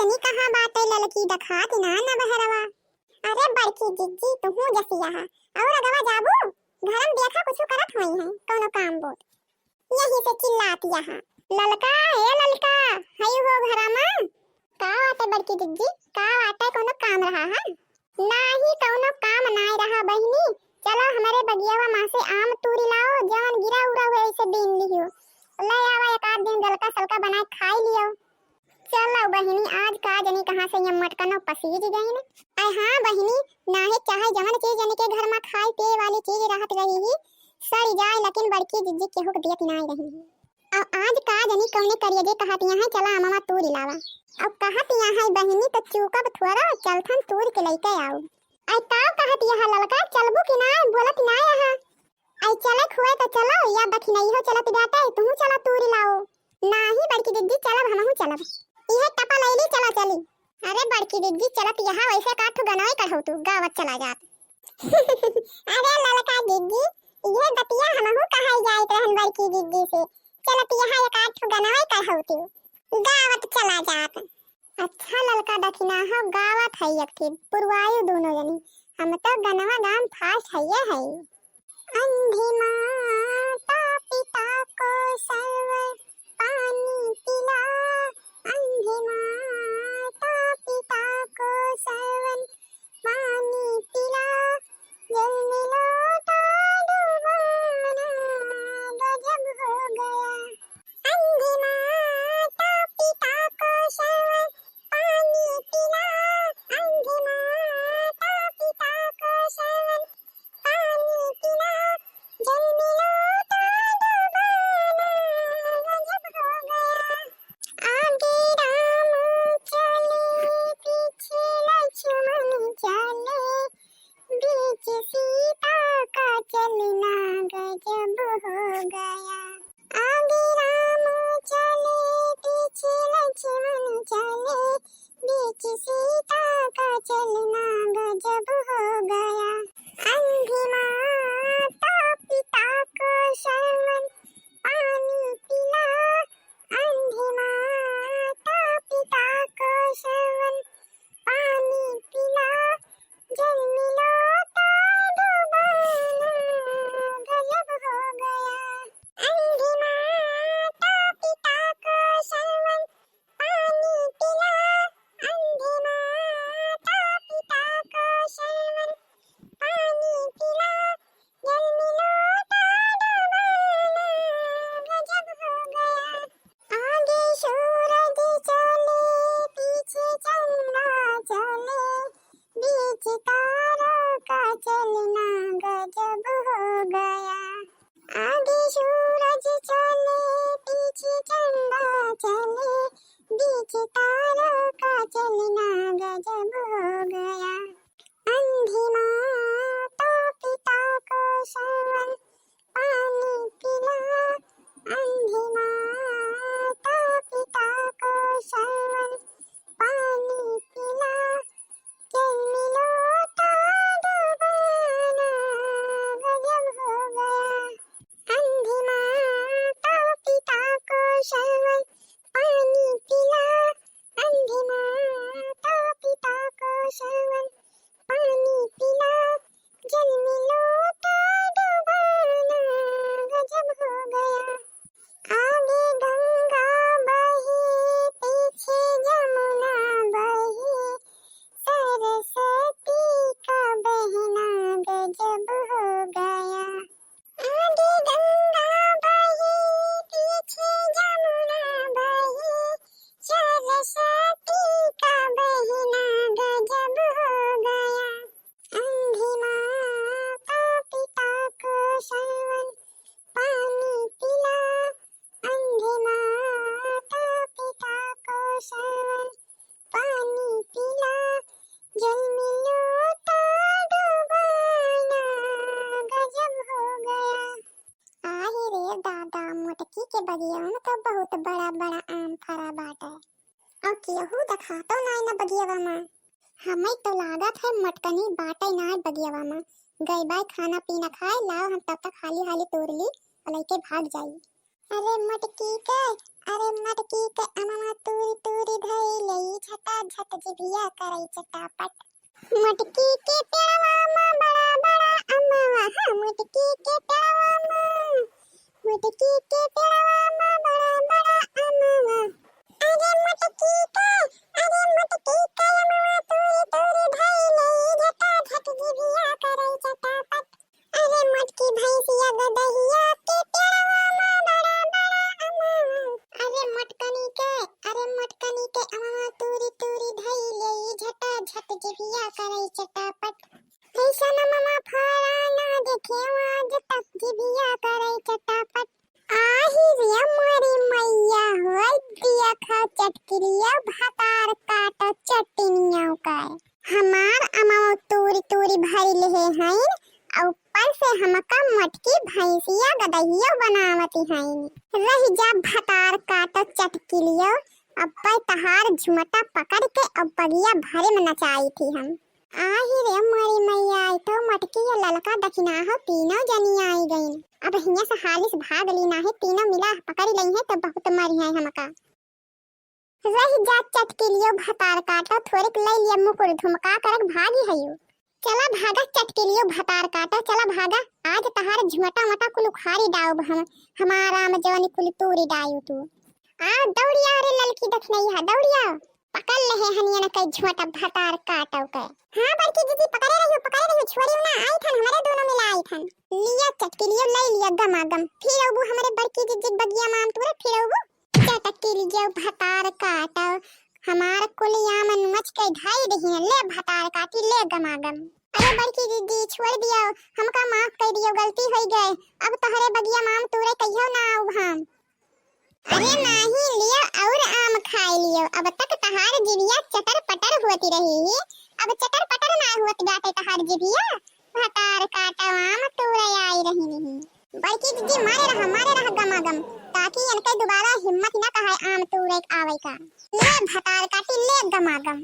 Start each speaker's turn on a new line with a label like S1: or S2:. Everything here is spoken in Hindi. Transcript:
S1: जनी कहाँ बाटे ललकी दखात ना न बहरवा। अरे बड़की जिज्जी तुहू जसिया हा और अगवा जाबू घरम देखा कुछ करत होई है कोनो काम बोल यही से चिल्लाती हा ललका हे ललका हई हो घरमा का आटे बड़की जिज्जी का आटे कोनो काम रहा है नाही कोनो काम नाय रहा बहिनी। चलो हमारे बगियावा मां से आम तूरी लाओ जवन गिरा उरा हुए इसे बीन लियो ले आवा एक आध दिन गलका सलका बनाए खाई लियो। चलो बहिनी आज का जनी कहां से ये मटकनो पसीज गई ने। आई हां बहिनी नाहे चाहे जवन चीज जनी के घर में खाई पे वाली चीज रहत रही ही सड़ी जाए लेकिन बड़की जिज्जी केहू के दियत नाय रही और आज का जनी कौने करिए जे कहतिया है चला मामा तूरी लावा अब कहतिया है बहिनी तो चूकब थोड़ा चलथन तूर के लेके आओ। आई का कहतिया है ललका चलबू कि नाय बोलत नाय यहां आई चले खुए तो चलो या बखिनई हो चलत जाते तू चला तूरी लाओ नाही बड़की दीदी चलब हमहू चलब इहे टपा लैली चला चली। अरे बड़की दीदी चलत यहां वैसे काठू गनवे कढ़ौ तू गावत चला जात अरे ललका दीदी ये बतिया हमहू कहाई जाइत रहन बड़की दीदी से चलत यहां एक काठू गनवे कढ़ौ तू गावत चला जात। अच्छा ललका दखिना हो गावत है एकठी पुरवायु दोनों जनी हम तो गनवा गाम फास्ट है। अंधी माता पिता को सर्व पानी पिला अंधी माता पिता को सर्वन पानी पिला जल में लोटा डुबाना गजब हो गया। अंधी माता पिता को सर्वन पानी पिला अंधी माता पिता को सर्वन पानी पिला जल में लोटा डुबाना गजब हो गया। आगे राम चले पीछे लक्ष्मण चले बीच सीता का चलना गजब हो गया। आगे राम चले पीछे लक्ष्मण चले बीच सीता का चलना गजब हो गया। अंधी माता पिता को शर्मन पानी पिला अंधी माता पिता को शर्मन पानी पिला जल में लोटा डुबाना गजब हो गया। अंधी माता पिता को शर्मन पानी पिला अंधी माता पिता को शर्मन पानी पिला जल में लोटा डुबाना गजब हो गया। आगे सूरज चले पीछे चंद्रमा चले बीच तारों का चलना गजब हो गया। आगे सूरज चले पीछे चंद्रमा चले बीच तारों का चलना गजब हो गया। अंधी माता पिता को शर्मन पानी पिला अंधी माता पिता को शर्मन पानी पिला जल में लोटा डुबाना गजब हो गया। अंधी माता पिता को शर्मन पानी पिला अंधी माता पिता को शर्मन पानी पिला जल में लोटा डुबाना गजब हो गया। आगे गंगा बही पीछे जमुना बही सरस्वती का बहना गजब हो गया। आगे गंगा बही पीछे जमुना बही सरस्वती का बहना गजब हो गया। अंधी माता पिता को शर्मन पानी पिला अंधी माता पिता को शर्मन पानी पिला जल में लोटा डुबाना गजब हो गया। आहे रे दादा मोटकी के बगिया में तो बहुत बड़ा बड़ा आम फरा बाटे और केहू देखा तो नाय ना बगियावा में हमें तो लागत है मटकनी बाटे नाय बगियावा में गई बाय खाना पीना खाए लाओ हम तब तक हाली हाली तोड़ ली और लेके भाग जाई। अरे मटकी के अमवा तूरी तूरी धइलई झटा झट जिभिया करई चटापट। मटकी के पेड़वा में बड़ा बड़ा अमवा हा मटकी के पेड़वा में बड़ा बड़ा अमवा। अरे मटकी के अमवा तूरी तूरी धइलई झटा झट जिभिया करई चटापट। अरे मटकी भैंसिया गदहिया के पेड़वा में बड़ा बड़ा अमवा। अरे मटकनी के अमवा तूरी तूरी धइलई झटा झट जिभिया करई चटापट। ऐसा ममा फरा ना देखे आज तक जिभिया करई चटापट। आही रे मोरी मैया होय दिया खा चटकिलिया भातार काट चटनिया का। हमार अमवा तूरी तूरी भइल है और ऊपर से हमका मटकी भैंसिया गदहिया बनावती हैं। रही जा भतार काट चटकिलियो अब तहार झुमटा पकड़ के अब बगिया भरे में नचाई थी हम। आही रे मोरी मैया तो मटकी या ललका दक्षिणा हो तीनों जनी आई गईन। अब हिया से हालिस भाग ली ना है तीनों मिला पकड़ लई है तो बहुत मरी है हमका। रही जा चटकिलियो भतार काटो थोड़े ले लिया मुकुर धुमका करक भागी हयो। चला भागा चटकिलियो भतार काटो चला भागा आज तहार झुमटा मटा कुल उखाड़ी डाउब हम हमारा में जवानी कुल तूरी डायू तू। आ दौड़िया रे ललकी दखनई है दौड़िया पकड़ ले हनिया न कई झुमटा भतार काटो के। हां बड़की दीदी पकड़े रहियो छोड़ियो ना आई थन हमारे दोनों मिला आई थन। लिया चटकिलियो ले लिया गमागम फिर अबू हमारे बड़की दीदी बगिया माम तुरे फिर अबू चटकिलियो भतार काटो हमार कुलिया मन मच के ढाई दही ले भतार काटी ले गमागम। अरे बड़की दीदी छोड़ दियो हमका माफ कर दियो गलती हो गई अब तोहरे बगिया माम तुरे कहियो ना आऊ हम। अरे नहीं लियो और आम खाई लियो अब तक तहार जिभिया चटर पटर होती रही अब चटर पटर ना होत जाते तहार जिभिया भतार काटा आम तुरे आई रही नहीं। बड़की दीदी मारे रहा गमागम ताकि इनके दोबारा हिम्मत न कहे आम तुरे आवे का। ले भतार काटी ले गमागम।